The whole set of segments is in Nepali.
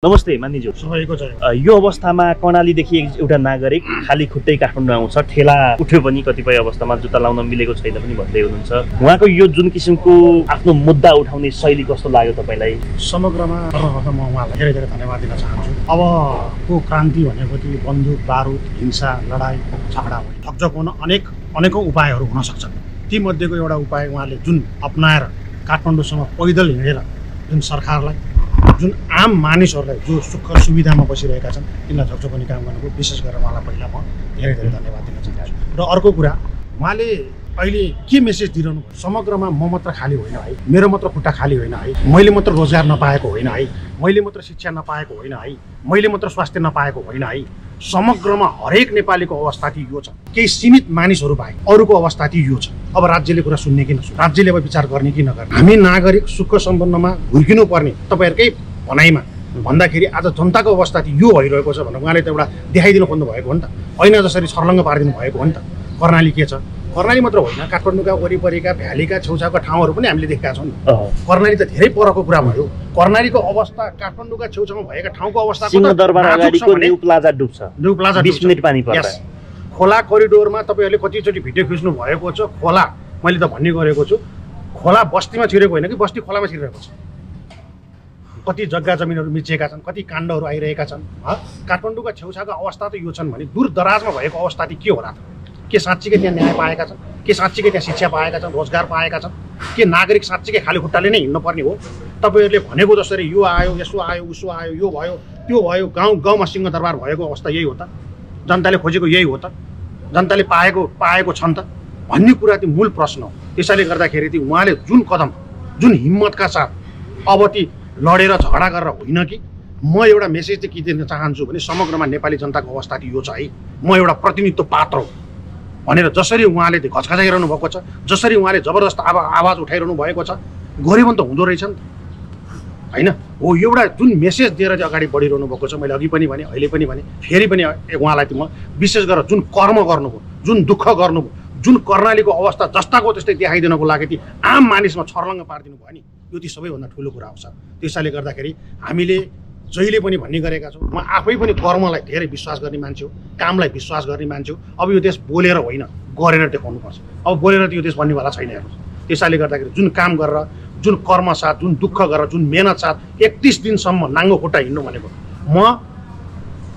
नमस्ते मानिज्यू। सबैको जय। यो अवस्थामा कर्णालीदेखि एउटा नागरिक खाली खुट्टै काठमाडौँ आउँछ, ठेला उठ्यो पनि कतिपय अवस्थामा जुत्ता लाउन मिलेको छैन पनि भन्दै हुनुहुन्छ। उहाँको यो जुन किसिमको आफ्नो मुद्दा उठाउने शैली कस्तो लाग्यो तपाईलाई? समग्रमा सर्वप्रथम म उहाँलाई धेरै धेरै धन्यवाद दिन चाहन्छु। अबको क्रान्ति भनेको चाहिँ बन्दुक बारुद हिंसा लडाई झगडा हो, ठकझक हुन अनेकौं उपायहरू हुन सक्छन्। ती मध्येको एउटा उपाय उहाँले जुन अपनाएर काठमाडौँसम्म पैदल हिँडेर जुन सरकारलाई जुन आम मानिसहरूलाई जो सुख सुविधामा बसिरहेका छन् तिनलाई झकझकाउने काम गर्नुको विशेष गरेर उहाँलाई पहिला म धेरै धेरै धन्यवाद दिन चाहन्छु। र अर्को कुरा, उहाँले अहिले के मेसेज दिइरहनु भयो, समग्रमा म मात्र खाली होइन है, मेरो मात्र खुट्टा खाली होइन है, मैले मात्र रोजगार नपाएको होइन है, मैले मात्र शिक्षा नपाएको होइन है, मैले मात्र स्वास्थ्य नपाएको होइन है, समग्रमा हरेक नेपालीको अवस्था चाहिँ यो छ। केही सीमित मानिसहरू बाहेक अरूको अवस्था चाहिँ यो छ। अब राज्यले कुरा सुन्ने कि नसुन्ने, राज्यले अब विचार गर्ने कि नगर्ने, हामी नागरिक सुख सम्पन्नमा हुर्किनु पर्ने तपाईँहरूकै भनाइमा भन्दाखेरि आज जनताको अवस्था चाहिँ यो भइरहेको छ भनेर उहाँले त एउटा देखाइदिनु खोज्नु भएको हो नि त। ऐना जसरी छर्लङ्ग पारिदिनु भएको हो नि त। कर्णाली के छ, कर्णाली मात्र होइन, काठमाडौँका वरिपरिका भ्यालीका छेउछाउका ठाउँहरू पनि हामीले देखेका छौँ नि। कर्णाली त धेरै परको कुरा भयो। कर्णालीको अवस्था काठमाडौँका छेउछाउमा भएका ठाउँको अवस्था सिंहदरबार अगाडिको न्यू प्लाजा डुब्छ, 20 मिनेट पानी पर्छ। खोला करिडोरमा तपाईँहरूले कतिचोटि भिडियो खिच्नु भएको छ। खोला मैले त भन्ने गरेको छु, खोला बस्तीमा छिरेको होइन कि बस्ती खोलामा छिरिरहेको छ। कति जग्गा जमिनहरू मिचिएका छन्, कति काण्डहरू आइरहेका छन्। काठमाडौँका छेउछाउका अवस्था त यो छन् भने दूर दराजमा भएको अवस्था चाहिँ के होला त? के साँच्चीकै त्यहाँ न्याय पाएका छन्? के साँच्चीकै त्यहाँ शिक्षा पाएका छन्, रोजगार पाएका छन्? के नागरिक साँच्चीकै खाली खुट्टाले नै हिँड्नुपर्ने हो? तपाईँहरूले भनेको जसरी यो आयो यसो आयो उसो आयो यो भयो त्यो भयो, गाउँमा सिंहदरबार भएको अवस्था यही हो त? जनताले खोजेको यही हो त? जनताले पाएको छन् त भन्ने कुरा चाहिँ मूल प्रश्न हो। त्यसैले गर्दाखेरि चाहिँ उहाँले जुन कदम जुन हिम्मतका साथ अब ती लडेर झगडा गरेर होइन कि, म एउटा मेसेज चाहिँ के दिन चाहन्छु भने समग्रमा नेपाली जनताको अवस्था चाहिँ यो छ है, म एउटा प्रतिनिधित्व पात्र हो भनेर जसरी उहाँले घचघचाइरहनु भएको छ, जसरी उहाँले जबरजस्त आवाज उठाइरहनु भएको छ, गरिबन त हुँदो रहेछ नि त होइन हो। एउटा जुन मेसेज दिएर चाहिँ अगाडि बढिरहनु भएको छ, मैले अघि पनि भने अहिले पनि भने फेरि पनि उहाँलाई चाहिँ म विशेष गरेर जुन कर्म गर्नुभयो, जुन दुःख गर्नुभयो, जुन कर्णालीको अवस्था जस्ताको त्यस्तै देखाइदिनको लागि चाहिँ आम मानिसमा छर्लङ्ग पारिदिनु भयो नि, यो चाहिँ सबैभन्दा ठुलो कुरा आउँछ। त्यसैले गर्दाखेरि हामीले जहिले पनि भन्ने गरेका छौँ, म आफै पनि कर्मलाई धेरै विश्वास गर्ने मान्छे हो, कामलाई विश्वास गर्ने मान्छे हो। अब यो देश बोलेर होइन गरेर देखाउनुपर्छ। अब बोलेर त यो देश बन्नेवाला छैन हेर्नुहोस्। त्यसैले गर्दाखेरि जुन काम गरेर, जुन कर्म साथ, जुन दुःख गरेर, जुन मेहनत साथ 31 दिनसम्म नाङ्गो खुट्टा हिँड्नु भनेको, म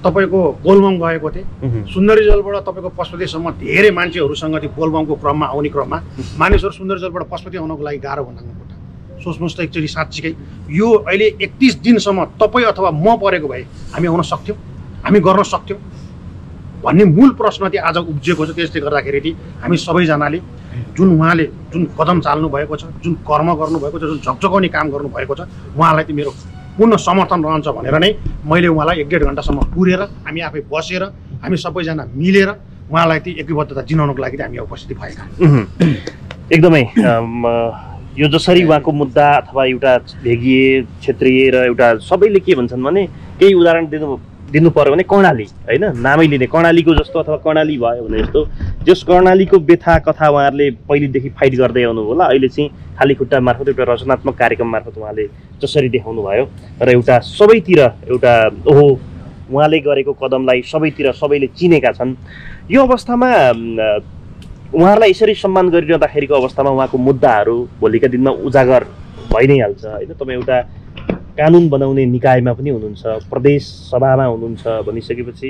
तपाईँको बोलबम गएको थिएँ, सुन्दरी जलबाट तपाईँको पशुपतिसम्म धेरै मान्छेहरूसँग त्यो बोलबमको क्रममा आउने क्रममा मानिसहरू सुन्दरी जलबाट पशुपति आउनको लागि गाह्रो हो नाङ्गो खुट्टा। सोच्नुहोस् त एकचोटि साँच्चीकै यो अहिले 31 दिनसम्म तपाईँ अथवा म परेको भए हामी आउन सक्थ्यौँ, हामी गर्न सक्थ्यौँ भन्ने मूल प्रश्न चाहिँ आज उब्जिएको छ। त्यसले गर्दाखेरि चाहिँ हामी सबैजनाले जुन उहाँले जुन कदम चाल्नु भएको छ, जुन कर्म गर्नुभएको छ, जुन झकझकाउने काम गर्नुभएको छ, उहाँलाई चाहिँ मेरो पूर्ण समर्थन रहन्छ भनेर नै मैले उहाँलाई 1-1.5 घन्टासम्म कुरेर हामी आफै बसेर हामी सबैजना मिलेर उहाँलाई चाहिँ एकबद्धता जिनाउनको लागि हामी उपस्थित भएका। एकदमै यो जसरी उहाँको मुद्दा अथवा एउटा भेगीय क्षेत्रीय र एउटा सबैले के भन्छन् भने केही उदाहरण दिनु पर्यो भने कर्णाली होइन, नामै लिने कर्णालीको जस्तो अथवा कर्णाली भयो भने जस्तो जस कर्णालीको व्यथा कथा उहाँहरूले पहिलेदेखि फाइट गर्दै आउनु होला। अहिले चाहिँ खाली खुट्टा मार्फत एउटा रचनात्मक कार्यक्रम मार्फत उहाँले जसरी देखाउनु भयो र एउटा सबैतिर एउटा ओहो उहाँले गरेको कदमलाई सबैतिर सबैले चिनेका छन्। यो अवस्थामा उहाँहरूलाई यसरी सम्मान गरिरहँदाखेरिको अवस्थामा उहाँको मुद्दाहरू भोलिका दिनमा उजागर भइ नै हाल्छ होइन। तपाईँ एउटा कानुन बनाउने निकायमा पनि हुनुहुन्छ, प्रदेश सभामा हुनुहुन्छ भनिसकेपछि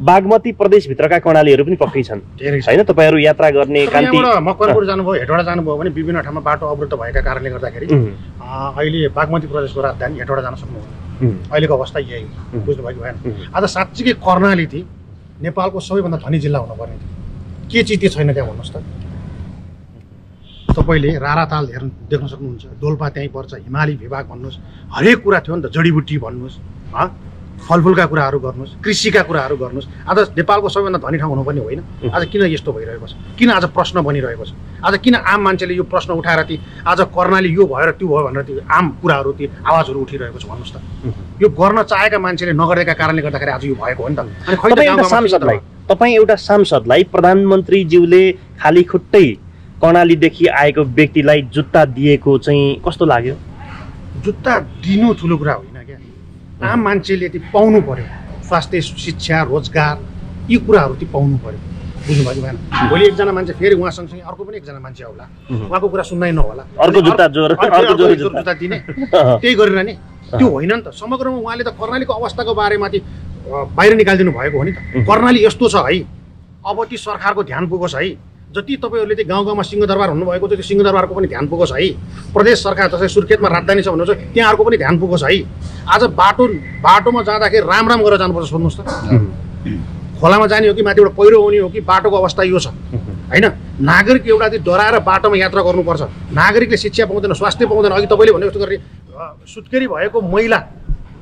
बागमती प्रदेशभित्रका कर्णालीहरू पनि पक्कै छन् होइन। तपाईँहरू यात्रा गर्ने मकवानपुर जानुभयो, हेटौडा जानुभयो भने विभिन्न ठाउँमा बाटो अवरुद्ध भएका कारणले गर्दाखेरि अहिले बागमती प्रदेशको राजधानी हेटौडा जान सक्नुहुन्न। अहिलेको अवस्था यही हो, बुझ्नुभयो कि भएन? आज साँच्चीकै कर्णाली थियो नेपालको सबैभन्दा धनी जिल्ला हुनुपर्ने थियो, के चिज त्यो छैन त्यहाँ भन्नुहोस् त? तपाईँले राराताल देख्न सक्नुहुन्छ, डोल्पा त्यहीँ पर्छ, हिमाली विभाग भन्नुहोस्, हरेक कुरा थियो नि त, जडीबुटी भन्नुहोस्, फलफुलका कुराहरू गर्नुहोस्, कृषिका कुराहरू गर्नुहोस्। आज नेपालको सबैभन्दा धनी ठाउँ हुनुपर्ने होइन? आज किन यस्तो भइरहेको छ? किन आज प्रश्न बनिरहेको छ? आज किन आम मान्छेले यो प्रश्न उठाएर ती आज कर्णाली यो भएर त्यो भयो भनेर त्यो आम कुराहरू त्यो आवाजहरू उठिरहेको छ भन्नुहोस् त? यो गर्न चाहेका मान्छेले नगरेका कारणले गर्दाखेरि आज यो भएको हो नि त। अनि तपाईँ एउटा सांसदलाई प्रधानमन्त्रीज्यूले खाली खुट्टै कर्णालीदेखि आएको व्यक्तिलाई जुत्ता दिएको चाहिँ कस्तो लाग्यो? जुत्ता दिनु ठुलो कुरा होइन क्या, आम मान्छेले ती पाउनु पर्यो। स्वास्थ्य, शिक्षा, रोजगार यी कुराहरू ती पाउनु पर्यो। बुझ्नुभयो कि भएन? भोलि एकजना मान्छे फेरि उहाँ सँगसँगै अर्को पनि एकजना मान्छे आउला, उहाँको कुरा सुन्नै नहोला, अर्को जुत्ता दिने त्यही गरेर नि त्यो होइन नि त। समग्रमा उहाँले त कर्णालीको अवस्थाको बारेमाथि बाहिर निकालिदिनु भएको हो नि त। कर्णाली यस्तो छ है, अब ती सरकारको ध्यान पुगोस् है। जति तपाईँहरूले त्यो गाउँ गाउँमा सिंहदरबार हुनुभएको छ त्यो सिंहदरबारको पनि ध्यान पुगोस् है। प्रदेश सरकार जस्तै सुर्खेतमा राजधानी छ भन्नुहुन्छ त्यहाँहरूको पनि ध्यान पुगोस् है। आज बाटोमा जाँदाखेरि राम गरेर जानुपर्छ, सोध्नुहोस् त। खोलामा जाने हो कि माथिबाट पहिरो आउने हो कि बाटोको अवस्था यो छ होइन। नागरिक एउटा डराएर बाटोमा यात्रा गर्नुपर्छ। नागरिकले शिक्षा पाउँदैन, स्वास्थ्य पाउँदैन। अघि तपाईँले भने जस्तो गरेर सुत्केरी भएको महिला,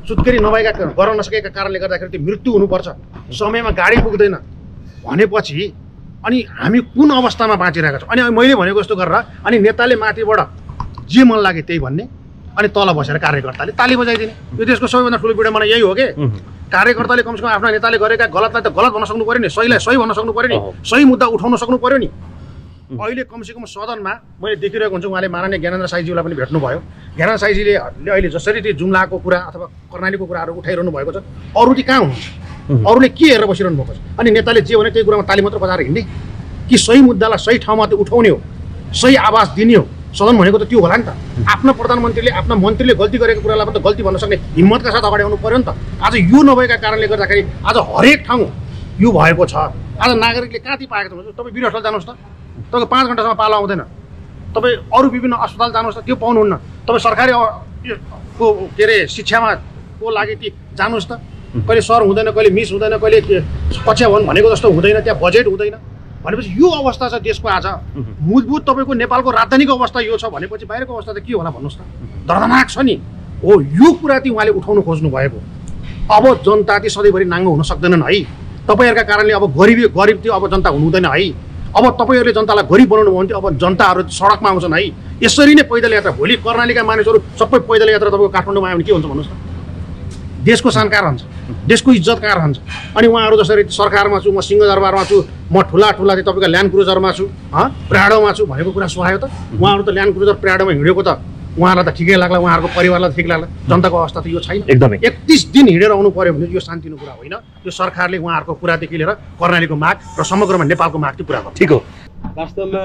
सुत्केरी नभएका गर्न नसकेका कारणले गर्दाखेरि त्यो मृत्यु हुनुपर्छ, समयमा गाडी पुग्दैन भनेपछि अनि हामी कुन अवस्थामा बाँचिरहेका छौँ? अनि मैले भनेको जस्तो गरेर अनि नेताले माथिबाट जे मन लागे त्यही भन्ने, अनि तल बसेर कार्यकर्ताले ताली बजाइदिने। यो देशको सबैभन्दा ठुलो पीडा मलाई यही हो कि कार्यकर्ताले कमसेकम आफ्ना नेताले गरेका गलतलाई त गलत भन्न सक्नु पऱ्यो नि, सहीलाई सही भन्न सक्नु पऱ्यो नि, सही मुद्दा उठाउन सक्नु पऱ्यो नि। अहिले कमसेकम सदनमा मैले देखिरहेको हुन्छु उहाँले माननीय ज्ञानेन्द्र साईज्यूलाई पनि भेट्नुभयो। ज्ञानेन्द्र साईजीले अहिले जसरी त्यो जुम्लाको कुरा अथवा कर्णालीको कुराहरू उठाइरहनु भएको छ, अरू चाहिँ कहाँ हुनुहुन्छ? अरूले के हेरेर बसिरहनु भएको छ? अनि नेताले जे भने त्यही कुरामा ताली मात्र बजाएर हिँड्ने कि सही मुद्दालाई सही ठाउँमा त्यो उठाउने हो, सही आवाज दिने हो? सदन भनेको त त्यो होला नि त। आफ्ना प्रधानमन्त्रीले आफ्ना मन्त्रीले गल्ती गरेको कुरालाई पनि त गल्ती भन्न सक्ने हिम्मतका साथ अगाडि आउनु पर्यो नि त। आज यो नभएका कारणले गर्दाखेरि आज हरेक ठाउँ यो भएको छ। आज नागरिकले कहाँ ती पाएको छ? तपाईँ वीर अस्पताल जानुहोस् त, तपाईँको 5 घन्टासम्म पालो आउँदैन। तपाईँ अरू विभिन्न अस्पताल जानुहोस् त, त्यो पाउनुहुन्न। तपाईँ सरकारी को के अरे शिक्षामा को लागि ती जानुहोस् त, कहिले सर हुँदैन, कहिले मिस हुँदैन, कहिले कक्षा भवन भनेको जस्तो हुँदैन, त्यहाँ बजेट हुँदैन भनेपछि यो अवस्था छ देशको। आज मूलभूत तपाईँको नेपालको राजधानीको अवस्था यो छ भनेपछि बाहिरको अवस्था त के होला भन्नुहोस् त? दर्दनाक छ नि। हो, यो कुरा चाहिँ उहाँले उठाउनु खोज्नु भएको। अब जनता चाहिँ सधैँभरि नाङ्गो हुन सक्दैनन् है। तपाईँहरूका कारणले अब गरिब चाहिँ अब जनता हुनु हुँदैन है। अब तपाईँहरूले जनतालाई गरिब बनाउनु भयो भने अब जनताहरू सडकमा आउँछन् है। यसरी नै पैदल यात्रा, भोलि कर्णालीका मानिसहरू सबै पैदल यात्रा तपाईँको काठमाडौँमा आयो भने के हुन्छ भन्नुहोस् त? देशको सान कहाँ रहन्छ? देशको इज्जत कहाँ रहन्छ? अनि उहाँहरू जसरी सरकारमा छु, म सिंहदरबारमा छु, म ठुला चाहिँ तपाईँको ल्यान्ड क्रुजरमा छु, प्राडोमा छु भनेको कुरा सुहायो त? उहाँहरू त ल्यान्ड क्रुजर प्राडोमा हिँडेको त उहाँहरूलाई त ठिकै लाग्ला, उहाँहरूको परिवारलाई ठिक लाग्ला। जनताको अवस्था त यो छैन। एकदमै 31 दिन हिँडेर आउनु पर्यो भने यो शान्तिनो कुरा होइन। यो सरकारले उहाँहरूको कुरादेखि लिएर कर्णालीको माग र समग्रमा नेपालको माग चाहिँ पुरा गर्छ। ठिक हो। वास्तवमा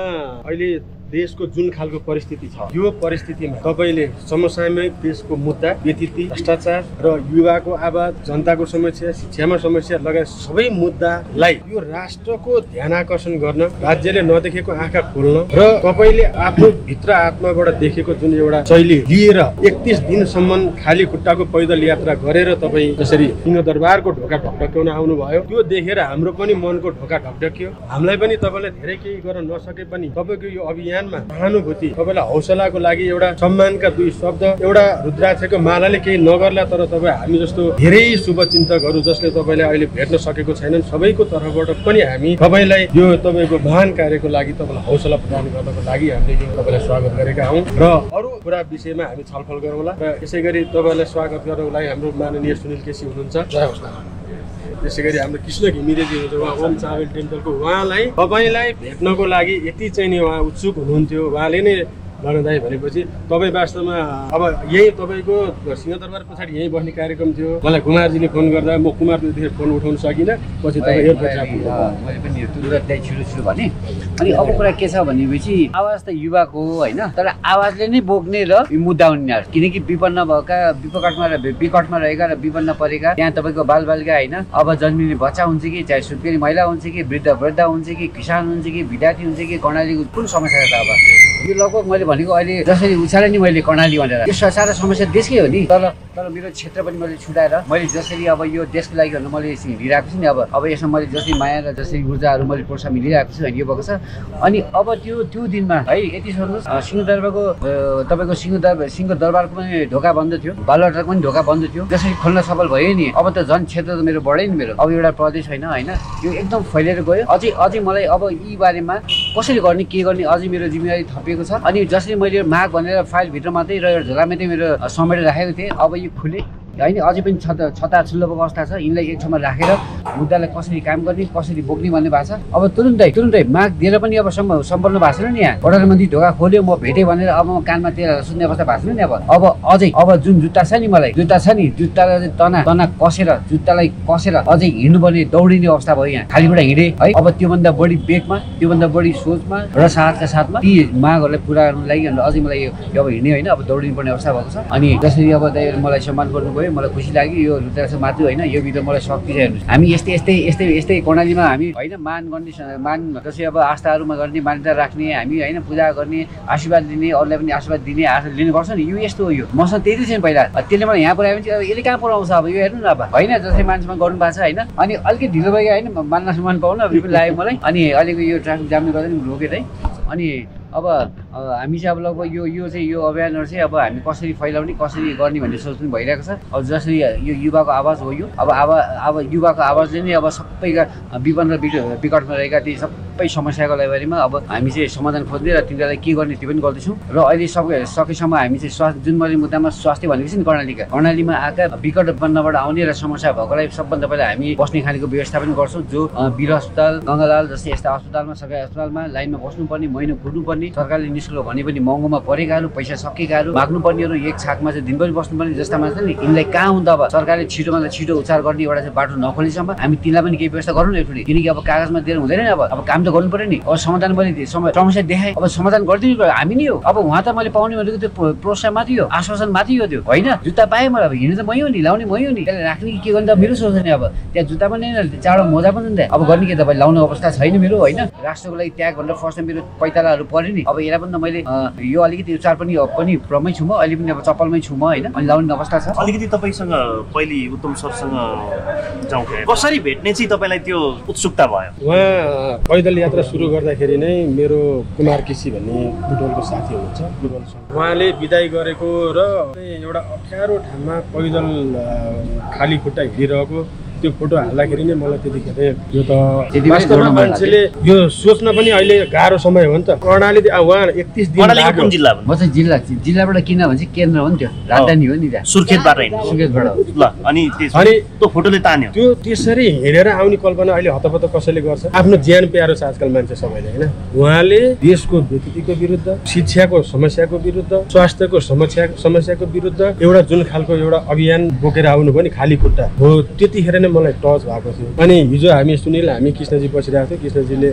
अहिले देशको जुन खालको परिस्थिति छ, यो परिस्थितिमा तपाईँले समसामयिक देशको मुद्दा, व्यतिथि, भ्रष्टाचार र युवाको आवाज, जनताको समस्या, शिक्षामा समस्या लगायत सबै मुद्दालाई यो राष्ट्रको ध्यान आकर्षण गर्न, राज्यले नदेखेको आँखा खोल्न र तपाईँले आफ्नो भित्र आत्माबाट देखेको जुन एउटा शैली लिएर 31 दिनसम्म खाली खुट्टाको पैदल यात्रा गरेर तपाईँ जसरी सिंहदरबारको ढोका ढकढक्याउन आउनुभयो, त्यो देखेर हाम्रो पनि मनको ढोका ढकढक्यो। हामीलाई पनि तपाईँले धेरै केही गर्न नसके पनि तपाईँको यो अभियान सहानुभूति, तपाईँलाई हौसलाको लागि एउटा सम्मानका 2 शब्द, एउटा रुद्राक्षको मालाले केही नगर्ला, तर तपाईँ हामी जस्तो धेरै शुभचिन्तकहरू जसले तपाईँलाई अहिले भेट्न सकेको छैनन्, सबैको तर्फबाट पनि हामी तपाईँलाई यो तपाईँको महान कार्यको लागि तपाईँलाई हौसला प्रदान गर्नको लागि हामीले यो तपाईँलाई स्वागत गरेका हौँ र अरू कुरा विषयमा हामी छलफल गरौँला। र यसै गरी तपाईँलाई स्वागत गर्नको लागि हाम्रो माननीय सुनिल केसी हुनुहुन्छ, त्यसै गरी हाम्रो कृष्ण घिमिरेजी हुनुहुन्छ, उहाँ ओम चावल टेम्पलको, उहाँलाई तपाईँलाई भेट्नको लागि यति चाहिँ नि उहाँ उत्सुक हुनुहुन्थ्यो। उहाँले नै गणदाई भनेपछि तपाईँ वास्तवमा अब यही तपाईँको सिंहदरबार पछाडि यहीँ बस्ने कार्यक्रम थियो। मलाई कुमारजीले फोन गर्दा म कुमार त्यतिखेर फोन उठाउन सकिनँ, पछि तपाईँ मैले पनि तुरन्त त्यही छिटो भने। अनि अब कुरा के छ भनेपछि आवाज त युवाको होइन, तर आवाजले नै बोक्ने र मुद्दा उनीहरू, किनकि विपन्न भएका, विकटमा रहेका र विपन्न परेका त्यहाँ तपाईँको बालबालिका होइन, अब जन्मिने बच्चा हुन्छ कि, चाहे सुत्केरी महिला हुन्छ कि, वृद्ध हुन्छ कि, किसान हुन्छ कि, विद्यार्थी हुन्छ कि, कर्णालीको कुन समस्या छ? अब यो लगभग मैले भनेको अहिले जसरी उचाले नि मैले कर्णाली भनेर, यो सारा समस्या देशकै हो नि। तर मेरो क्षेत्र पनि मैले छुटाएर मैले जसरी अब यो देशको लागि भनेर मैले हिँडिरहेको छु नि। अब यसमा मैले जसरी माया र जसरी ऊर्जाहरू मैले प्रोत्साहन मिलिरहेको छु होइन, यो भएको छ। अनि अब त्यो दिनमा है यति सोध्नुहोस्, सिंहदरबारको तपाईँको सिंहदरबारको पनि ढोका बन्द थियो, बालुवाटारको पनि ढोका बन्द थियो, जसरी खोल्न सफल भयो नि। अब त झन् क्षेत्र त मेरो बढ्यो नि, मेरो अब एउटा प्रदेश होइन, यो एकदम फैलिएर गयो। अझै मलाई अब यी बारेमा कसरी गर्ने, के गर्ने, अझै मेरो जिम्मेवारी थपिएको छ। अनि जसरी मैले माग भनेर फाइलभित्र मात्रै र झोला मात्रै मेरो समेटेर राखेको थिएँ, अब यो खुले होइन अझै पनि छताछुल्लोको अवस्था छ। यिनलाई एक ठाउँमा राखेर मुद्दालाई कसरी काम गर्ने कसरी बोक्ने भन्ने भएको छ। अब तुरुन्तै माग दिएर पनि अब सम्पन्न भएको छैन नि। यहाँ प्रधानमन्त्री ढोका खोल्यो म भेटेँ भनेर अब म कानमा तेल सुन्ने अवस्था भएको छैन नि। अब अझै अब जुन जुत्ता छ नि मलाई जुत्तालाई तना कसेर जुत्तालाई कसेर अझै हिँड्नुपर्ने दौडिने अवस्था भयो। यहाँ खाली खुट्टा हिँडे है। अब त्योभन्दा बढी बेगमा त्योभन्दा बढी सोचमा र साथका साथमा ती मागहरूलाई पुरा गर्नु लागि अझै मलाई अब हिँड्ने होइन अब दौडिनु पर्ने अवस्था भएको छ। अनि जसरी अब मलाई सम्मान गर्नुभयो मलाई खुसी लाग्यो। यो रुद्राक्ष मात्रै होइन यो भित्र मलाई शक्ति छ हेर्नुहोस्। हामी यस्तै कर्णालीमा हामी होइन मान जसरी अब आस्थाहरूमा गर्ने मान्यता राख्ने हामी होइन पूजा गर्ने आशीर्वाद दिने अरूलाई पनि आशीर्वाद दिने आशीर्वाद लिनुपर्छ नि। यो यस्तो हो। यो मसँग त्यति छैन पहिला। त्यसले मलाई यहाँ पुऱ्यायो भने चाहिँ यसले कहाँ पुऱ्याउँछ अब यो हेर्नु न अब होइन जसरी मान्छेमा गर्नु भएको छ होइन। अनि अलिकति ढिलो भयो होइन मान पाउनु अब यो पनि लाग्यो मलाई। अनि अहिलेको यो ट्राफिक जामले गर्दा नि रोकेँ है। अनि अब हामी चाहिँ अब लगभग यो अभियानहरू चाहिँ अब हामी कसरी फैलाउने कसरी गर्ने भन्ने सोच पनि भइरहेको छ। अब जसरी यो युवाको आवाज हो यो अब युवाको आवाजले नै अब सबैका विपन्न र विकटमा रहेका ती सबै समस्याको बारेमा अब हामी चाहिँ समाधान खोज्ने र तिनीहरूलाई के गर्ने त्यो पनि गर्दैछौँ। र अहिले सकेसम्म हामी चाहिँ स्वास्थ्य जुन मैले मुद्दामा स्वास्थ्य भनेको छ नि कर्णालीमा आएका विकटपन्नबाट आउने र समस्या भएकोलाई सबभन्दा पहिला हामी बस्ने खानेको व्यवस्था पनि गर्छौँ। जो वीर अस्पताल गङ्गालाल जस्तै यस्ता अस्पतालमा सरकारी अस्पतालमा लाइनमा बस्नुपर्ने महिना कुर्नुपर्ने सरकारले निःशुल्क भने पनि महँगोमा परेकाहरू पैसा सकेकाहरू माग्नुपर्नेहरू एक छाकमा चाहिँ दिनभरि बस्नुपर्ने जस्ता मान्छे नि यिनलाई कहाँ हुन्छ। अब सरकारले छिटोभन्दा छिटो उपचार गर्ने एउटा चाहिँ बाटो नखोलेसम्म हामी तिनीलाई पनि केही व्यवस्था गर्नु एकचोटि। किनकि अब कागजमा दिएर हुँदैन नि। अब काम त गर्नु पर्यो नि। अब समाधान मैले समस्या देखाएँ अब समाधान गरिदिनु हामी नि हो। अब उहाँ त मैले पाउने भनेको त्यो प्रोत्साहन माथि हो आश्वासन माथि हो त्यो होइन। जुत्ता पाएँ मलाई अब हिँड्नु त मै हो नि लाउने मै हो नि। त्यसलाई राख्ने के गर्ने त मेरो सोच नि। अब त्यहाँ जुत्ता पनि होइन चाँडो मोजा पनि नि त अब गर्ने के तपाईँ लाउने अवस्था छैन मेरो होइन। राष्ट्रको लागि त्याग भनेर फर्स्टमा मेरो पैतालाहरू पऱ्यो नि। अब यसलाई पनि त मैले यो अलिकति उपचार पनि प्रमै छु म अहिले पनि अब चप्पलमै छु म होइन। अनि लाउने अवस्था छ। अलिकति तपाईँसँग पहिले उत्तम सरसँग जाउँ कसरी भेट्ने चाहिँ तपाईँलाई त्यो उत्सुकता भयो? उहाँ पैदल यात्रा सुरु गर्दाखेरि नै मेरो कुमार केसी भन्ने बुटोलको साथी हुनुहुन्छ बुटोलसँग उहाँले बिदाई गरेको र एउटा अप्ठ्यारो ठाउँमा पैदल खाली खुट्टा हिँडिरहेको त्यो फोटो हाल्दाखेरि नै मलाई त्यतिखेर यो त वास्तवमा मान्छेले यो सोच्न पनि अहिले गाह्रो समय हो नि त। कर्णाली उहाँ 31 दिन कुन जिल्ला म चाहिँ जिल्लाबाट किन भन्छ केन्द्र हो नि त्यो राजधानी हो नि त्यहाँ सुर्खेतबाट ल अनि त्यो फोटोले तान्यो त्यो त्यसरी हिँडेर आउने कल्पना अहिले हतपत कसैले गर्छ। आफ्नो ज्यान प्यारो छ आजकल मान्छे सबैले होइन। उहाँले देशको व्यतिथिको विरुद्ध शिक्षाको समस्याको विरुद्ध स्वास्थ्यको समस्याको विरुद्ध एउटा जुन खालको एउटा अभियान बोकेर आउनु पनि खाली खुट्टा हो त्यतिखेर नै मलाई टच भएको थियो। अनि हिजो हामी सुनिल हामी कृष्णजी बसिरहेको थियो कृष्णजीले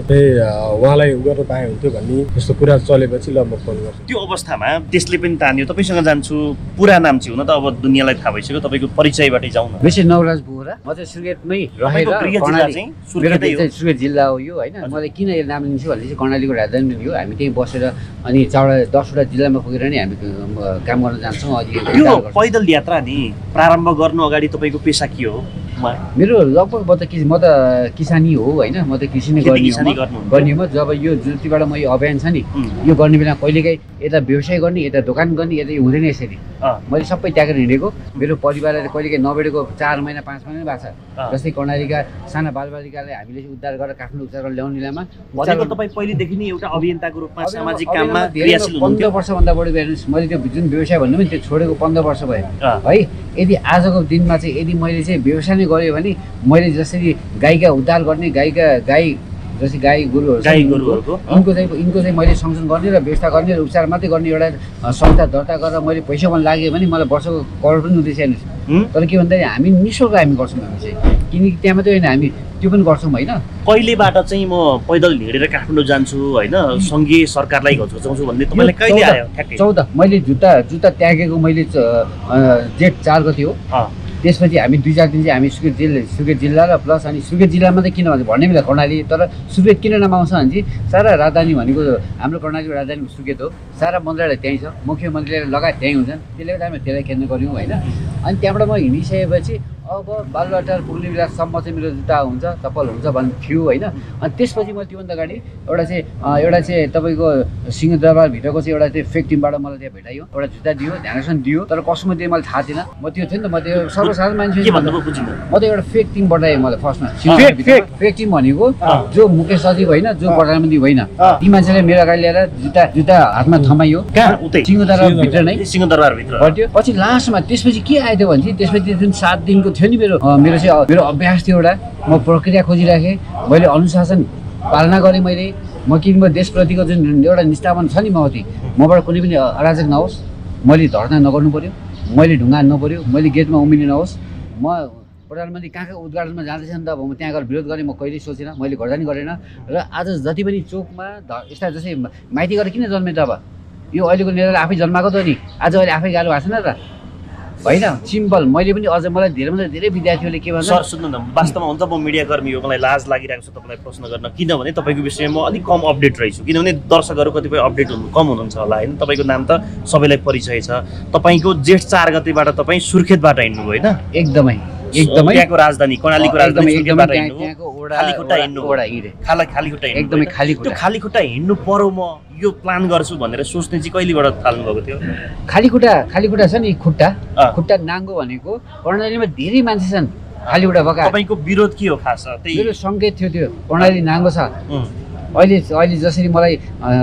उहाँलाई गर्न पाए हुन्थ्यो भन्ने जस्तो कुरा चलेपछि ल म फोन गर्छु। त्यो अवस्थामा त्यसले पनि तान्यो तपाईँसँग जान्छु पुरा नाम चाहिँ हुन त अब दुनियाँलाई थाहा भइसक्यो तपाईँको परिचयबाटै जाउँ न। बेसी नवराज बोहरा म चाहिँ सुर्खेतमै रहेर सुर्खेत जिल्ला हो यो होइन। मलाई किन यो नाम लिन्छु भने चाहिँ कर्णालीको राजधानी हो। हामी त्यहीँ बसेर अनि 10वटा जिल्लामा पुगेर नै हामी काम गर्न जान्छौँ। त्यो पैदल यात्रा नि प्रारम्भ गर्नु अगाडि तपाईँको पेसा के हो? मेरो लगभग म त किसानी हो होइन। म त कृषि नै गर्ने हो। जब यो जुत्तीबाट म यो अभियान छ नि यो गर्ने बेला कहिलेकाहीँ यता व्यवसाय गर्ने यता दोकान गर्ने यता हुँदैन यसरी। मैले सबै त्यागेर हिँडेको मेरो परिवारले कहिलेकाहीँ नभेटेको 4 महिना 5 महिना भएको छ। जस्तै कर्णालीका साना बालबालिकालाई हामीले उद्धार गरेर काठमाडौँ उद्धार गरेर ल्याउने बेलामा तपाईँ पहिलेदेखि नै एउटा अभियन्ताको रूपमा सामाजिक काममा क्रियाशील हुनुहुन्थ्यो। 15 वर्षभन्दा बढी हेर्नुहोस् मैले त्यो जुन व्यवसाय भन्नु पनि त्यो छोडेको 15 वर्ष भयो है। यदि आजको दिनमा चाहिँ यदि मैले चाहिँ व्यवसाय नै गरेँ भने मैले जसरी गाईका उद्धार गर्ने गाई जस्तै गाई गोरुहरूको यिनको चाहिँ मैले संरक्षण गर्ने र व्यवस्था गर्ने र उपचार मात्रै गर्ने एउटा संस्था दर्ता गरेर मैले पैसा पनि लाग्यो भने मलाई वर्षको करोड पनि हुँदैछ हेर्नुहोस्। तर के भन्दाखेरि हामी निःशुल्क हामी गर्छौँ। हामी चाहिँ किनकि त्यहाँ मात्रै होइन हामी त्यो पनि गर्छौँ होइन। कहिलेबाट चाहिँ म पैदल हिँडेर काठमाडौँ जान्छु होइन सङ्घीय सरकारलाई घचघचाउँछु भन्ने तपाईँलाई कहिले आयो? 14 मैले जुत्ता त्यागेको मैले जेठ 4 गते हो। त्यसपछि हामी 2-4 दिन चाहिँ हामी सुर्खेत जिल्ला र प्लस अनि सुर्खेत जिल्लामा चाहिँ किन भन्छ भन्ने बेला कर्णाली तर सुर्खेत किन नाम आउँछ भने चाहिँ सारा राजधानी भनेको हाम्रो कर्णालीको राजधानी सुर्खेत हो। सारा मन्त्रालय त्यहीँ छ मुख्यमन्त्रीले लगायत त्यहीँ हुन्छन्। त्यसले गर्दा हामी त्यसलाई केन्द्र गऱ्यौँ होइन। अनि त्यहाँबाट म हिँडिसकेपछि अब बालुवाटार पुग्ने बेलासम्म चाहिँ मेरो जुत्ता हुन्छ चप्पल हुन्छ भन्ने थियो होइन। अनि त्यसपछि मैले त्योभन्दा अगाडि एउटा चाहिँ तपाईँको सिंहदरबारभित्रको चाहिँ एउटा चाहिँ फेक टिमबाट मलाई त्यहाँ भेटाइयो, एउटा जुत्ता दियो, ध्यानसन दियो, तर कसमा दियो मैले थाहा थिएन। म त्यो थियो नि त, म त्यो सर्वसाधारण मान्छे म त एउटा फेक टिम बताएँ मलाई फर्स्टमा। फेक टिम भनेको जो मुकेश सचिव होइन, जो प्रधानमन्त्री होइन, ती मान्छेले मेरो अगाडि ल्याएर जुत्ता हातमा थमाइयो सिंहदरबारभित्र नै, सिंहदरबारभित्र गर्थ्यो। पछि लास्टमा त्यसपछि के आयो भने त्यसपछि जुन 7 दिनको थियो नि मेरो अभ्यास थियो एउटा, म प्रक्रिया खोजिराखेँ, मैले अनुशासन पालना गरेँ मैले। म किन देशप्रतिको जुन एउटा निष्ठावान छ नि मबाट कुनै पनि अराजक नहोस्, मैले धर्ना नगर्नु पर्यो, मैले ढुङ्गा हान्नु पर्यो, मैले गेटमा उम्रिनु नहोस्। म प्रधानमन्त्री कहाँ उद्घाटनमा जाँदैछ नि त, अब म त्यहाँ गएर विरोध गरेँ, म कहिल्यै सोचेन, मैले गर्दा नि गरेन। र आज जति पनि चोकमा यस्ता जस्तै माइती गरेर किन जन्मे त, अब यो अहिलेको नेताले आफै जन्माएको त नि, आज अहिले आफै गाह्रो भएको छैन त होइन। सिम्पल। मैले पनि अझ मलाई धेरै विद्यार्थीहरूले के भन्छ, सर सुन्नु न, वास्तवमा हुन्छ म मिडियाकर्मी हो, मलाई लाज लागिरहेको छ तपाईँलाई प्रश्न गर्न, किनभने तपाईँको विषयमा म अलिक कम अपडेट रहेछु, किनभने दर्शकहरू कतिपय अपडेट कम हुनुहुन्छ होला होइन। तपाईँको नाम त सबैलाई परिचय छ, तपाईँको जेठ 4 गतेबाट तपाईँ सुर्खेतबाट हिँड्नुभयो होइन? एकदमै त्यहाँको राजधानी कर्णालीको राजधानी सुर्खेतबाट हिँड्नु, खालीखुट्टा एकदमै खालीखुट्टा हिँड्नु पर्यो, म यो प्लान गर्छु भनेर सोच्ने चाहिँ कहिलेबाट थाल्नु भएको थियो? खालीखुट्टा छ नि, खुट्टा नाङ्गो भनेको कर्णालीमा धेरै मान्छे छन् खालीखुट्टा भएका। तपाईँको विरोध के हो खास? मेरो सङ्केत थियो त्यो कर्णाली नाङ्गो छ। अहिले जसरी मलाई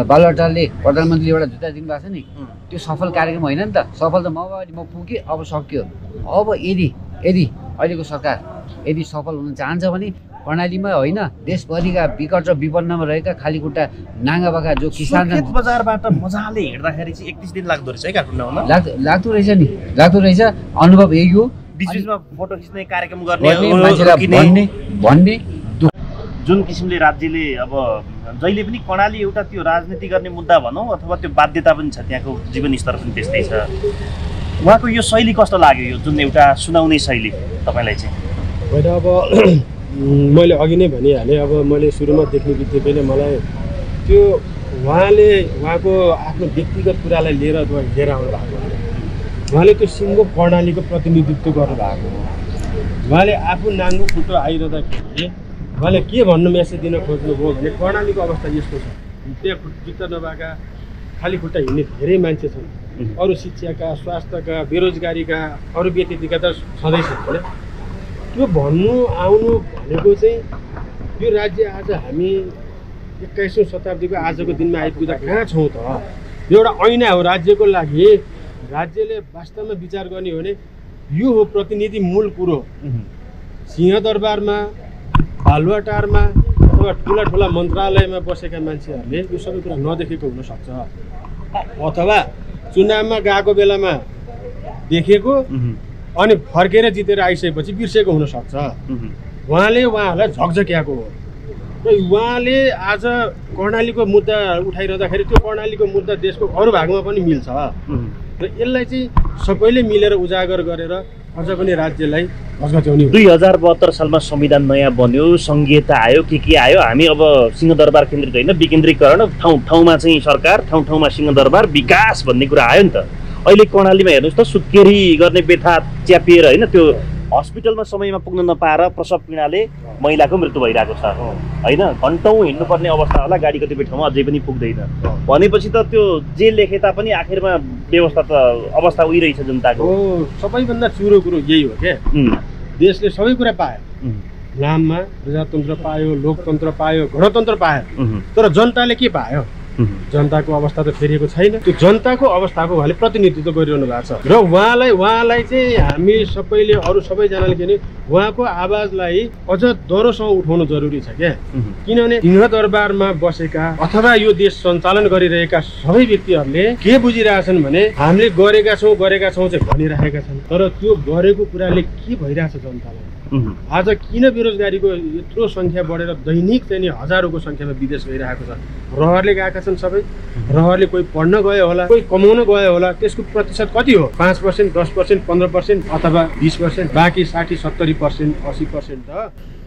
बालुवाटारले प्रधानमन्त्रीले एउटा जुत्ता दिनुभएको छ नि, त्यो सफल कार्यक्रम होइन नि त। सफल त म पुगेँ, अब सक्यो। अब यदि अहिलेको सरकार यदि सफल हुन चाहन्छ भने कर्णालीमा होइन, देशभरिका विकट र विपन्नमा रहेका खालीखुट्टा नाङ्गा भएका जो किसान बजारबाट मजाले हिँड्दाखेरि चाहिँ 31 दिन लाग्दो रहेछ है काठमाडौँमा? लाग्दो रहेछ। अनुभव यही हो। बिचबिचमा फोटो खिच्ने कार्यक्रम गर्ने भन्ने जुन किसिमले राज्यले अब जहिले पनि कर्णाली एउटा त्यो राजनीति गर्ने मुद्दा भनौँ अथवा त्यो बाध्यता पनि छ, त्यहाँको जीवनस्तर पनि त्यस्तै छ। उहाँको यो शैली कस्तो लाग्यो, यो जुन एउटा सुनाउने शैली तपाईँलाई चाहिँ? होइन, अब मैले अघि नै भनिहालेँ, अब मैले सुरुमा देख्ने बित्तिकै नै मलाई त्यो उहाँको आफ्नो व्यक्तिगत कुरालाई लिएर आउनु भएको हो। उहाँले त्यो सिङ्गो कर्णालीको प्रतिनिधित्व गर्नुभएको हो। उहाँले आफू नाङ्गो खुट्टो आइरहँदाखेरि उहाँले के भन्नु मेसेज दिन खोज्नुभयो भने कर्णालीको अवस्था यस्तो छ, त्यहाँ जुत्ता नभएका खाली खुट्टा हिँड्ने धेरै मान्छे छन्, अरू शिक्षाका, स्वास्थ्यका, बेरोजगारीका, अरू व्यतिथिका त छँदै छन् होइन। त्यो भन्नु आउनु भनेको चाहिँ यो राज्य आज हामी 21औं शताब्दीको आजको दिनमा आइपुग्दा कहाँ छौँ त? यो एउटा ऐना हो राज्यको लागि। राज्यले वास्तवमा विचार गर्ने हो भने यो हो प्रतिनिधि मूल कुरो। सिंहदरबारमा, बालुवाटारमा अथवा ठुला मन्त्रालयमा बसेका मान्छेहरूले यो सबै कुरा नदेखेको हुनसक्छ, अथवा चुनावमा गएको बेलामा देखेको अनि फर्केर जितेर आइसकेपछि बिर्सेको हुनसक्छ। उहाँलाई झकझक्याएको हो। र उहाँले आज कर्णालीको मुद्दा उठाइरहँदाखेरि त्यो कर्णालीको मुद्दा देशको अरू भागमा पनि मिल्छ र यसलाई चाहिँ सबैले मिलेर उजागर गरेर अझ पनि राज्यलाई झकझक्याउने। 2072 सालमा संविधान नयाँ बन्यो, सङ्घीयता आयो, के आयो। हामी अब सिंहदरबार केन्द्रित होइन, विकेन्द्रीकरण, ठाउँमा चाहिँ सरकार, ठाउँमा सिंहदरबार, विकास भन्ने कुरा आयो नि त। अहिले कर्णालीमा हेर्नुहोस् त, सुत्केरी गर्ने व्यथा च्यापिएर होइन, त्यो हस्पिटलमा समयमा पुग्न नपाएर प्रसव पीडाले महिलाको मृत्यु भइरहेको छ होइन। घन्टौँ हिँड्नुपर्ने अवस्था होला, गाडी कतिपय ठाउँमा अझै पनि पुग्दैन भनेपछि त त्यो जे लेखे तापनि आखिरमा व्यवस्था त अवस्था उहिरहेछ जनताको। सबैभन्दा चुरो कुरो यही हो क्या, देशले सबै कुरा पायो, नाममा प्रजातन्त्र पायो, लोकतन्त्र पायो, गणतन्त्र पायो, तर जनताले के पायो? जनताको अवस्था त फेरिएको छैन। त्यो जनताको अवस्थाको उहाँले प्रतिनिधित्व गरिरहनु भएको छ र उहाँलाई चाहिँ हामी सबैले, अरू सबैजनाले के भने उहाँको आवाजलाई अझ दह्रोसँग उठाउनु जरुरी छ क्या। किनभने सिंहदरबारमा बसेका अथवा यो देश सञ्चालन गरिरहेका सबै व्यक्तिहरूले के बुझिरहेछन् भने हामीले गरेका छौँ चाहिँ भनिरहेका छन्, तर त्यो गरेको कुराले के भइरहेछ जनतालाई? आज किन बेरोजगारीको यत्रो सङ्ख्या बढेर दैनिक चाहिँ नि हजारौँको सङ्ख्यामा विदेश गइरहेको छ? रहरले गएका छन् सबै। रहरले कोही पढ्न गयो होला, कोही कमाउन गयो होला, त्यसको प्रतिशत कति हो? 5%, 10%, 15% अथवा 20%, बाँकी 60, 70%, 80% त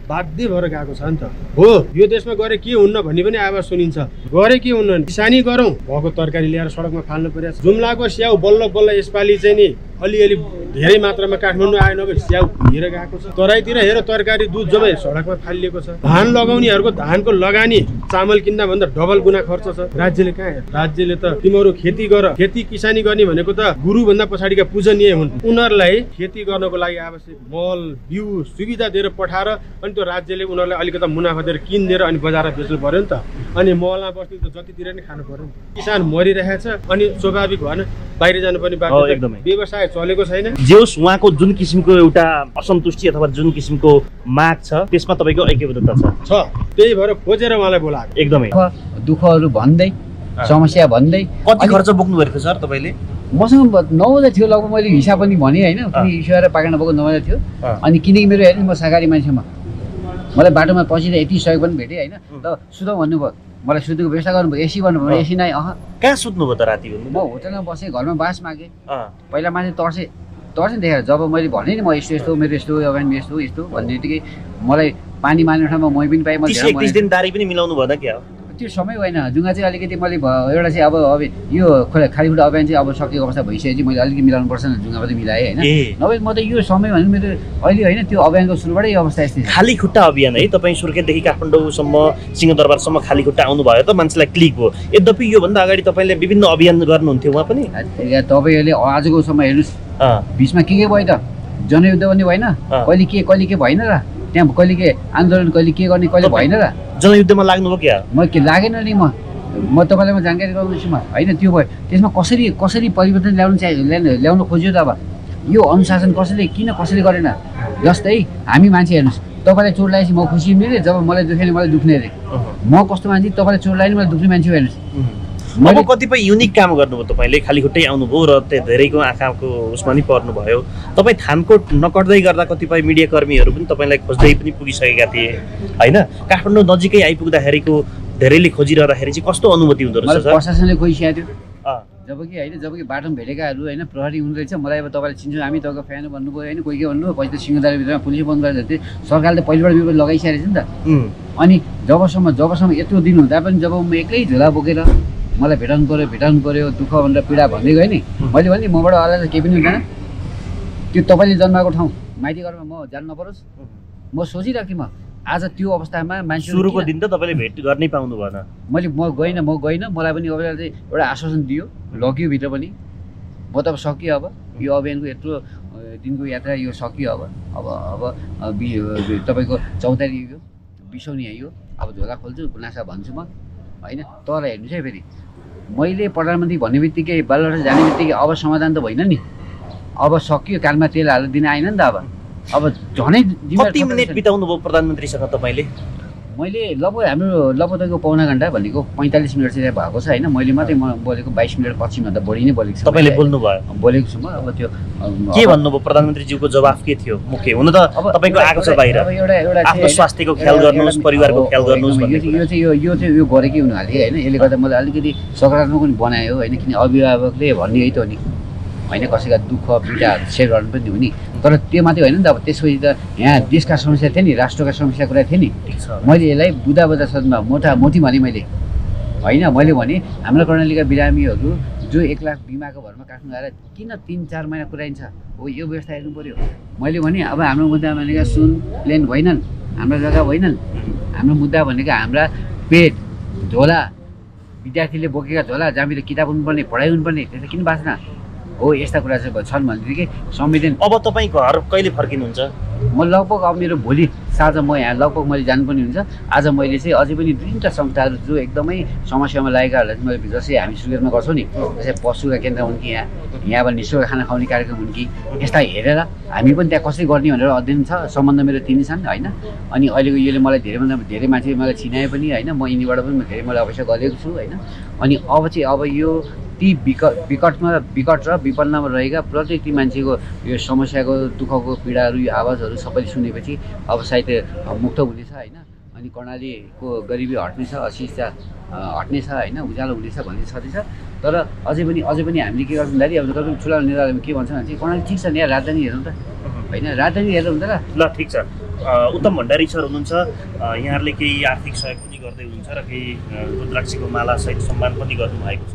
बाध्य भएर गएको छ नि त। हो यो देशमा गरे के हुन्न भन्ने पनि आवाज सुनिन्छ। गरे के हुन्न, किसानी गरौँ, भएको तरकारी ल्याएर सडकमा फाल्नु पर्यो। जुम्लाको स्याउ बल्ल बल्ल यसपालि चाहिँ नि अलिअलि धेरै मात्रामा काठमाडौँ आएन कि स्याउ हिँडेर गएको छ। तराईतिर हेर तरकारी दुध जम्मै सडकमा फालिएको छ। धान लगाउनेहरूको धानको लगानी चामल किन्दा भन्दा डबल गुना खर्च छ। राज्यले कहाँ हेर्छ? राज्यले त तिमीहरू खेती गर, खेती किसानी गर्ने भनेको त गुरुभन्दा पछाडिका पूजनीय हुन्। उनीहरूलाई खेती गर्नको लागि आवश्यक मल बिउ सुविधा दिएर पठाएर अनि त्यो राज्यले उनीहरूलाई अलिकति मुनाफा दिएर किनिदिएर अनि बजारमा बेच्नु पर्यो नि त। अनि महलमा बस्ने त जतितिर नै खानु पर्यो नि। किसान मरिरहेको छ अनि स्वाभाविक भएन बाहिर जानुपर्ने बाटो व्यवसाय चलेको छैन। जे होस् उहाँको जुन किसिमको एउटा असन्तुष्टि अथवा जुन किसिमको माग छ त्यसमा तपाईँको ऐक्यबद्धता छ। त्यही भएर खोजेर उहाँलाई बोलाएको। एकदमै दुःखहरू भन्दै समस्या भन्दै। कति खर्च बोक्नु भएको थियो सर तपाईँले? मसँग 9 थियो लगभग, मैले हिसाब पनि भने होइन, ईश्वर पाकेर बोको 9 थियो। अनि किनकि मेरो हेर्नु म शाकाहारी मान्छेमा मलाई बाटोमा पसिँदा यति सहयोग पनि भेटेँ होइन। ल सुतौँ भन्नुभयो, मलाई सुतेको व्यवस्था गर्नुभयो, एसी भन्नुभयो, एसी नै कहाँ सुत्नुभयो त राति? म होटलमा बसेँ, घरमा बास मागेँ। पहिला मान्छे तर्से देखाएर जब मैले भनेँ नि म यस्तो मेरो यस्तो अगाडि यस्तो यस्तो भन्ने बित्तिकै मलाई पानी मार्ने ठाउँमा मै पनि पाएँ। 30 दिन दारी पनि मिलाउनु भएन क्या? त्यो समय होइन, जुङ्गा चाहिँ अलिकति मैले एउटा चाहिँ अब यो खाली खुट्टा अभियान चाहिँ अब सकिएको अवस्था भइसकेपछि मैले अलिकति मिलाउनु पर्छ नि, जुङ्गा मात्रै मिलाएँ होइन। नभए म त यो समय भने मेरो अहिले होइन, त्यो अभियानको सुरुबाटै अवस्था यस्तै। खाली खुट्टा अभियान है, तपाईँ सुर्खेतदेखि काठमाडौँसम्म सिंहदरबारसम्म खाली खुट्टा आउनु भयो त मान्छेलाई क्लिक भयो। यद्यपि योभन्दा अगाडि तपाईँले विभिन्न अभियान गर्नुहुन्थ्यो उहाँ पनि। तपाईँहरूले आजको समय हेर्नुहोस्, बिचमा के भयो त? जनयुद्ध पनि भएन, कहिले के भएन र? त्यहाँ कहिले के आन्दोलन कहिले के गर्ने कहिले भएन र? जनयुद्धमा लाग्नुभयो क्या? म के लागेन नि, म तपाईँलाई म जानकारी गराउँदैछु म होइन। त्यो भयो, त्यसमा कसरी परिवर्तन ल्याउन खोज्यो त? अब यो अनुशासन कसैले गरेन। जस्तै हामी मान्छे हेर्नुहोस्, तपाईँलाई चोट लागेपछि म खुसी हुने, जब मलाई दुख्यो भने मलाई दुख्ने अरे। म कस्तो मान्छे, तपाईँलाई चोट लाग्यो मलाई दुख्ने मान्छे हो हेर्नुहोस्। अब कतिपय युनिक काम गर्नुभयो तपाईँले, खाली खुट्टै आउनुभयो र धेरैको आँखाको उसमा नि पर्नुभयो। तपाईँ थानकोट नकट्दै गर्दा कतिपय मिडियाकर्मीहरू पनि तपाईँलाई खोज्दै पनि पुगिसकेका थिए होइन? काठमाडौँ नजिकै आइपुग्दाखेरिको धेरैले खोजिरहँदाखेरि चाहिँ कस्तो अनुभूति हुँदो रहेछ? प्रशासनले खोजिसकेको थियो जबकि बाटोमा भेटेकाहरू होइन, प्रहरी हुँदो रहेछ। मलाई अब तपाईँले चिन्छौँ हामी, तपाईँको फ्यान भन्नुभयो होइन, कोही के भन्नुभयो, पछि त सिंहदरबारभित्रमा पुलिस बन्द गरेर थियो। सरकारले पहिलेबाट विरोध लगाइसकेको रहेछ नि त। अनि जबसम्म यत्रो दिन हुँदा पनि जब म एक्लै झोला बोकेर मलाई भेटाउनु पऱ्यो दुःख भनेर पीडा भन्दै गएँ नि, मैले भने मबाट अलग केही पनि हुँदैन। त्यो तपाईँले जन्माएको ठाउँ माइती घरमा म जानु नपरोस्, म सोचिरहेको थिएँ। म आज त्यो अवस्थामा मान्छे सुरुको दिन त तपाईँले भेट गर्नै पाउनु भएन। म गइनँ। मलाई पनि अब चाहिँ एउटा आश्वासन दियो, लग्यो भित्र पनि। म त अब सकियो, अब यो अभियानको यत्रो दिनको यात्रा यो सकियो। अब तपाईँको चौतारी यो बिसौनी यो अब झोला खोल्छु गुनासा भन्छु म होइन। तर हेर्नुहोस् है, फेरि मैले प्रधानमन्त्री भन्ने बित्तिकै बालुवाटार जाने बित्तिकै अब समाधान त भएन नि। अब सकियो, कानमा तेल हालेर दिन आएन नि त। अब झनै कति मिनेट बिताउनु भयो प्रधानमन्त्रीसँग तपाईँले? मैले लगभग तपाईँको पौना घन्टा भनेको 45 मिनट चाहिँ भएको छ होइन। मैले मात्रै बोलेको 22 मिनट पछिमा त बढी नै बोलेको छु। तपाईँले बोलेको छु म। अब त्यो के भन्नुभयो प्रधानमन्त्रीज्यूको जवाफ के थियो? मुख्य हुन त तपाईँको आएको छ बाहिर, आफ्नो स्वास्थ्यको ख्याल गर्नुहोस्, परिवारको ख्याल गर्नुहोस् भन्ने। यो गरेकै हुनाले होइन, यसले गर्दा मलाई अलिकति सकारात्मक पनि बनायो होइन। किन अभिभावकले भन्ने यही त हो नि होइन, कसैका दुःख पीडाहरू सेयर गर्नु पनि हुने। तर त्यो मात्रै होइन नि त। अब त्यसपछि त यहाँ देशका समस्या थियो नि, राष्ट्रका समस्या कुरा थियो नि। मैले यसलाई बुदा सदमा मोटी भने मैले होइन। मैले भने हाम्रो कर्णालीका बिरामीहरू जो 1 लाख बिमाको भरमा काट्नु आएर किन 3-4 महिना कुराइन्छ हो, यो व्यवस्था हेर्नु पऱ्यो। मैले भने अब हाम्रो मुद्दा भनेका सुन प्लेन होइनन्, हाम्रा जग्गा होइनन्। हाम्रो मुद्दा भनेको हाम्रा पेट झोला, विद्यार्थीले बोकेका झोला, जहाँभित्र किताब हुनुपर्ने, पढाइ हुनुपर्ने, त्यसलाई किन बाँच्न हो। यस्ता कुरा चाहिँ छन् भनेदेखि संविधान। अब तपाईँ घर कहिले फर्किनुहुन्छ? म लगभग अब मेरो भोलि साँझ म यहाँ लगभग मैले जानुपर्ने हुन्छ। आज मैले चाहिँ अझै पनि 2-3टा संस्थाहरू जो एकदमै समस्यामा लागेकाहरूलाई चाहिँ मैले जस्तै हामी सुर्खेतमा गर्छौँ नि, जस्तै पशुका केन्द्र हुन् कि यहाँ अब निःशुल्क खाना खुवाउने कार्यक्रम हुन् कि, यस्ता हेरेर हामी पनि त्यहाँ कसरी गर्ने भनेर अध्ययन छ। सम्बन्ध मेरो 3 छन् होइन। अनि अहिलेको योले मलाई धेरै मान्छे मलाई चिनाए पनि होइन। म यिनीबाट पनि धेरै मैले अवश्य गरेको छु होइन। अनि अब यो ती विकट र विपन्नमा रहेका प्रत्येक ती मान्छेको यो समस्याको दुःखको पीडाहरू यो आवाजहरू सबैले सुनेपछि अब सायद मुक्त हुनेछ होइन। अनि कर्णालीको गरिबी हट्नेछ, अशिक्षा हट्नेछ होइन, उज्यालो हुनेछ भन्ने छँदैछ। तर अझै पनि हामीले के गर्छौँ भन्दाखेरि अब कति ठुला नेताहरूले के भन्छन् भने चाहिँ कर्णाली ठिक छ नि, यहाँ राजधानी हेरौँ त होइन, राजधानी हेरेर हुन्छ ल ठिक छ। उत्तम भण्डारी सर हुनुहुन्छ, यहाँहरूले केही आर्थिक सहयोग पनि गर्दै हुनुहुन्छ र केही रुद्राक्षीको माला सहित सम्मान पनि गर्नुभएको छ।